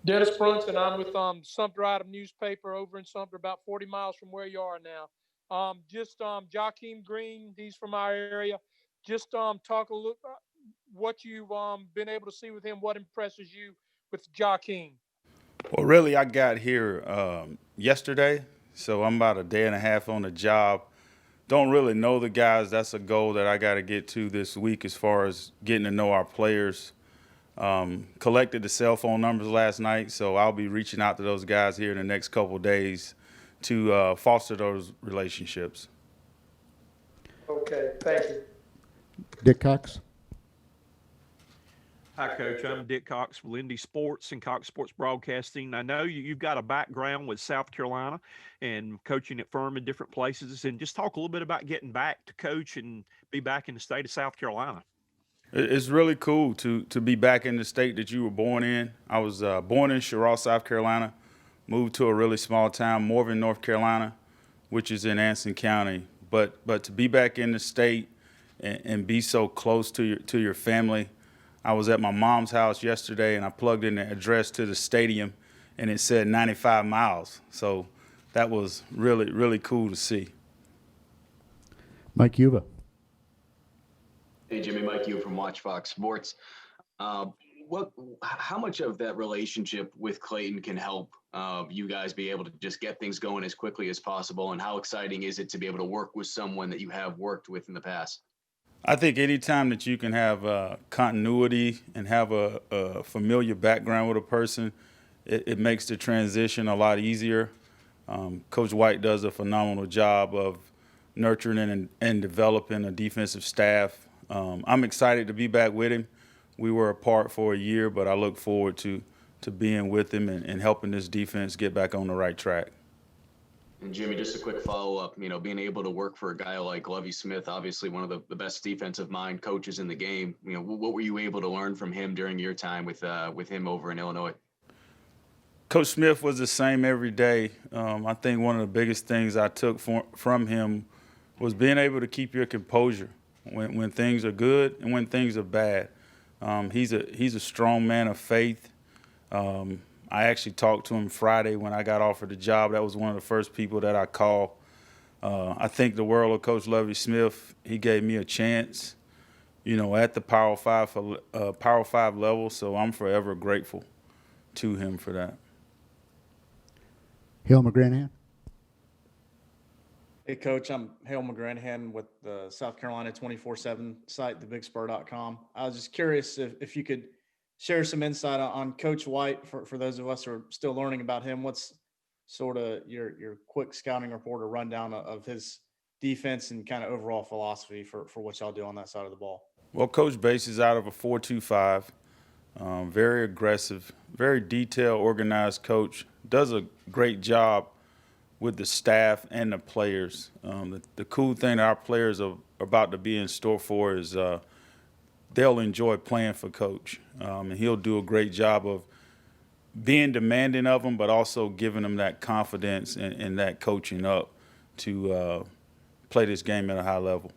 Dennis Brunson. I'm with Sumter Item newspaper over in Sumter, about 40 miles from where you are now. Just Joaquin Green, he's from our area. Just talk a little what you've been able to see with him. What impresses you with Joaquin? Well, really, I got here yesterday, so I'm about a day and a half on the job. Don't really know the guys. That's a goal that I got to get to this week as far as getting to know our players. Collected the cell phone numbers last night, so I'll be reaching out to those guys here in the next couple of days to foster those relationships. Okay, thank you. Dick Cox. Hi, Coach. I'm Dick Cox with Lindsey Sports and Cox Sports Broadcasting. I know you've got a background with South Carolina and coaching at Furman, different places, and just talk a little bit about getting back to coach and be back in the state of South Carolina. It's really cool to be back in the state that you were born in. I was born in Sherrall, South Carolina, moved to a really small town, Morven, North Carolina, which is in Anson County. But to be back in the state and be so close to your family. I was at my mom's house yesterday and I plugged in the address to the stadium and it said 95 miles. So that was really, really cool to see. Mike Yuba. Hey, Jimmy, Mike, you from Watch Fox Sports. Uh, how much of that relationship with Clayton can help you guys be able to just get things going as quickly as possible? And how exciting is it to be able to work with someone that you have worked with in the past? I think anytime that you can have continuity and have a familiar background with a person, it makes the transition a lot easier. Coach White does a phenomenal job of nurturing and developing a defensive staff. I'm excited to be back with him. We were apart for a year, but I look forward to being with him and helping this defense get back on the right track. And Jimmy, just a quick follow-up, being able to work for a guy like Lovie Smith, obviously one of the best defensive mind coaches in the game, what were you able to learn from him during your time with him over in Illinois? Coach Smith was the same every day. I think one of the biggest things I took from him was being able to keep your composure when things are good and when things are bad. He's a strong man of faith. I actually talked to him Friday when I got offered the job. That was one of the first people that I called. I think the world of Coach Lovie Smith. He gave me a chance, at the Power Five level. So I'm forever grateful to him for that. Hale McGranahan. Hey, Coach, I'm Hale McGranahan with the South Carolina 24/7 site, thebigspur.com. I was just curious if you could share some insight on Coach White for those of us who are still learning about him. What's sort of your quick scouting report or rundown of his defense and kind of overall philosophy for what y'all do on that side of the ball? Well, Coach bases out of a 4-2-5. Very aggressive, very detailed, organized coach. Does a great job with the staff and the players. The cool thing that our players are about to be in store for is they'll enjoy playing for Coach. And he'll do a great job of being demanding of them, but also giving them that confidence and that coaching up to play this game at a high level.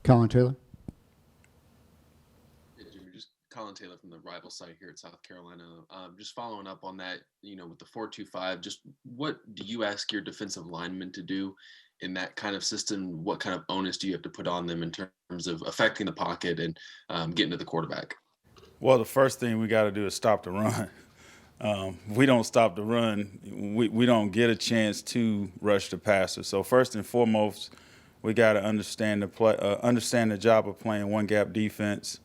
Colin Taylor. Hey, Jimmy, just Colin Taylor from the rival site here at South Carolina. Just following up on that, with the 4-2-5, just what do you ask your defensive linemen to do in that kind of system? What kind of onus do you have to put on them in terms of affecting the pocket and getting to the quarterback? Well, the first thing we got to do is stop the run. If we don't stop the run, we don't get a chance to rush the passer. So first and foremost, we got to understand the job of playing one gap defense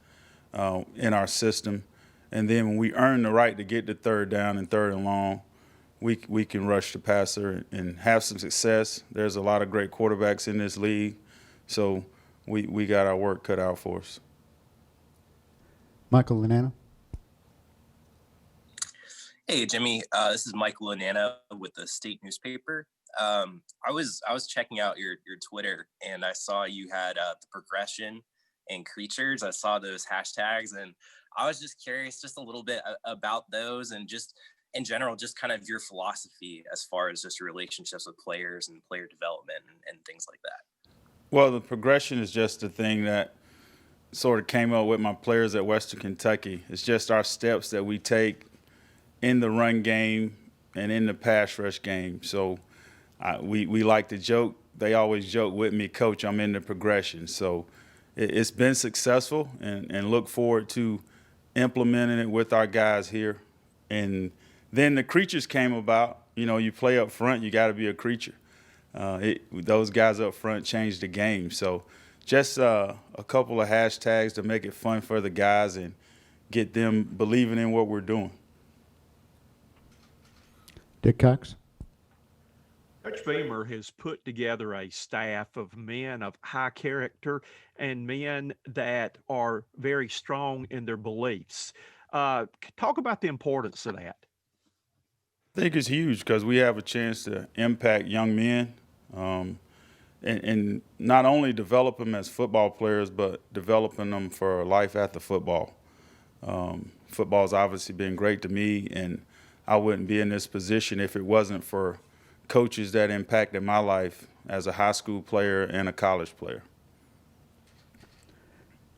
in our system, and then when we earn the right to get to third down and third and long, we can rush the passer and have some success. There's a lot of great quarterbacks in this league, so we got our work cut out for us. Michael Lanana. Hey, Jimmy. This is Michael Lanana with the state newspaper. I was checking out your Twitter and I saw you had the progression and creatures. I saw those hashtags and I was just curious just a little bit about those and just in general, just kind of your philosophy as far as just your relationships with players and player development and things like that. Well, the progression is just the thing that sort of came up with my players at Western Kentucky. It's just our steps that we take in the run game and in the pass rush game. So we like to joke. They always joke with me, Coach, I'm in the progression. So it's been successful, and look forward to implementing it with our guys here. And then the creatures came about. You know, you play up front, you got to be a creature. Those guys up front changed the game. So just a couple of hashtags to make it fun for the guys and get them believing in what we're doing. Dick Cox. Coach Beamer has put together a staff of men of high character and men that are very strong in their beliefs. Talk about the importance of that. I think it's huge because we have a chance to impact young men and not only develop them as football players, but developing them for life after football. Football's obviously been great to me, and I wouldn't be in this position if it wasn't for coaches that impacted my life as a high school player and a college player.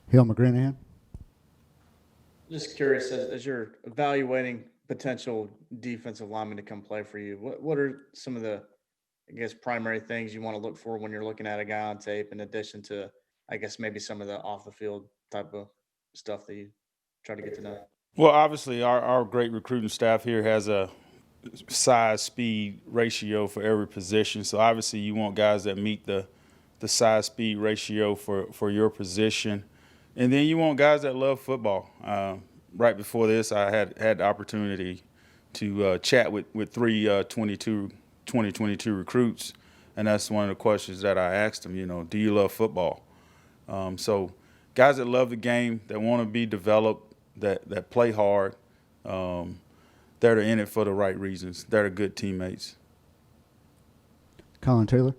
Hill McGranahan. Just curious, as you're evaluating potential defensive linemen to come play for you, what are some of the, I guess, primary things you want to look for when you're looking at a guy on tape, in addition to, I guess, maybe some of the off the field type of stuff that you try to get to know? Well, obviously, our great recruiting staff here has a size-speed ratio for every position. So obviously, you want guys that meet the size-speed ratio for your position. And then you want guys that love football. Right before this, I had the opportunity to chat with three 2022 recruits, and that's one of the questions that I asked them, you know, do you love football? So guys that love the game, that want to be developed, that play hard, that are in it for the right reasons, that are good teammates. Colin Taylor.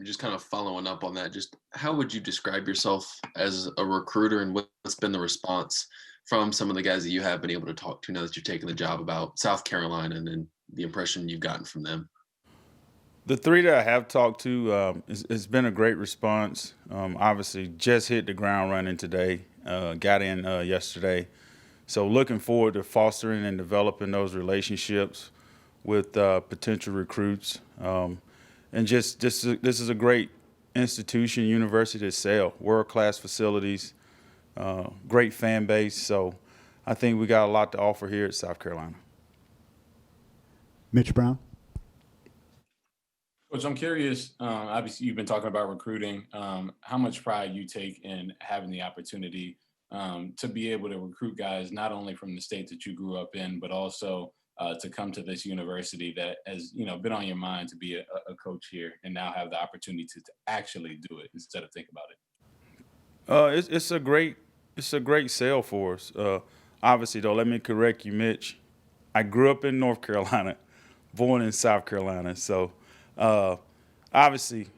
Just kind of following up on that, just how would you describe yourself as a recruiter, and what's been the response from some of the guys that you have been able to talk to now that you're taking the job about South Carolina and the impression you've gotten from them? The three that I have talked to, it's been a great response. Obviously, just hit the ground running today, got in yesterday. So looking forward to fostering and developing those relationships with potential recruits. And just this is a great institution, university to excel, world-class facilities, great fan base. So I think we got a lot to offer here at South Carolina. Mitch Brown. Coach, I'm curious, obviously you've been talking about recruiting, how much pride you take in having the opportunity to be able to recruit guys not only from the state that you grew up in, but also to come to this university that has, you know, been on your mind to be a coach here and now have the opportunity to actually do it instead of think about it. It's a great sale for us. Obviously, though, let me correct you, Mitch. I grew up in North Carolina, born in South Carolina. So obviously,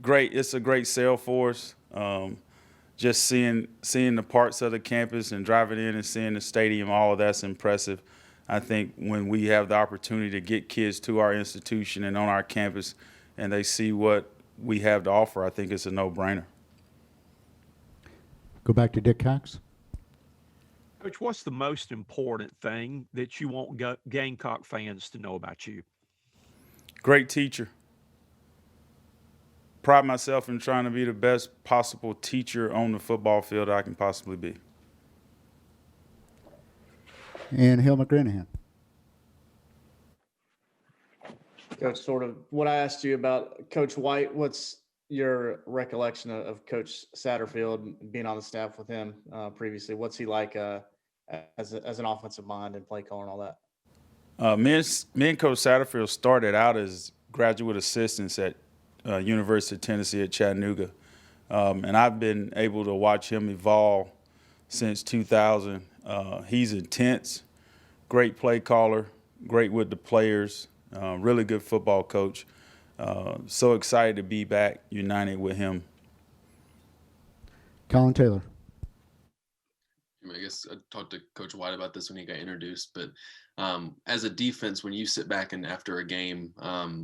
great. It's a great sale for us. Just seeing the parts of the campus and driving in and seeing the stadium, all of that's impressive. I think when we have the opportunity to get kids to our institution and on our campus and they see what we have to offer, I think it's a no-brainer. Go back to Dick Cox. Coach, what's the most important thing that you want Gamecock fans to know about you? Great teacher. Pride myself in trying to be the best possible teacher on the football field I can possibly be. And Hill McGranahan. Coach, sort of what I asked you about Coach White, what's your recollection of Coach Satterfield, being on the staff with him previously? What's he like as an offensive mind and play caller and all that? Me and Coach Satterfield started out as graduate assistants at University of Tennessee at Chattanooga. And I've been able to watch him evolve since 2000. He's intense, great play caller, great with the players, really good football coach. So excited to be back united with him. Colin Taylor. I guess I talked to Coach White about this when he got introduced, but as a defense, when you sit back and after a game,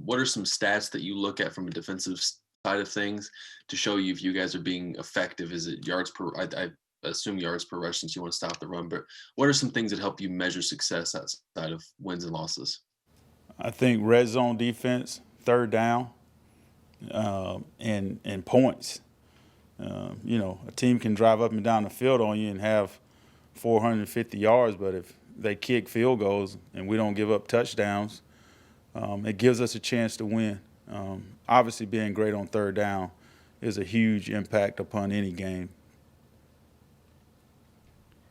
what are some stats that you look at from a defensive side of things to show you if you guys are being effective? Is it yards per? I assume yards per rush since you want to stop the run, but what are some things that help you measure success outside of wins and losses? I think red zone defense, third down, and points. A team can drive up and down the field on you and have 450 yards, but if they kick field goals and we don't give up touchdowns, it gives us a chance to win. Obviously, being great on third down is a huge impact upon any game.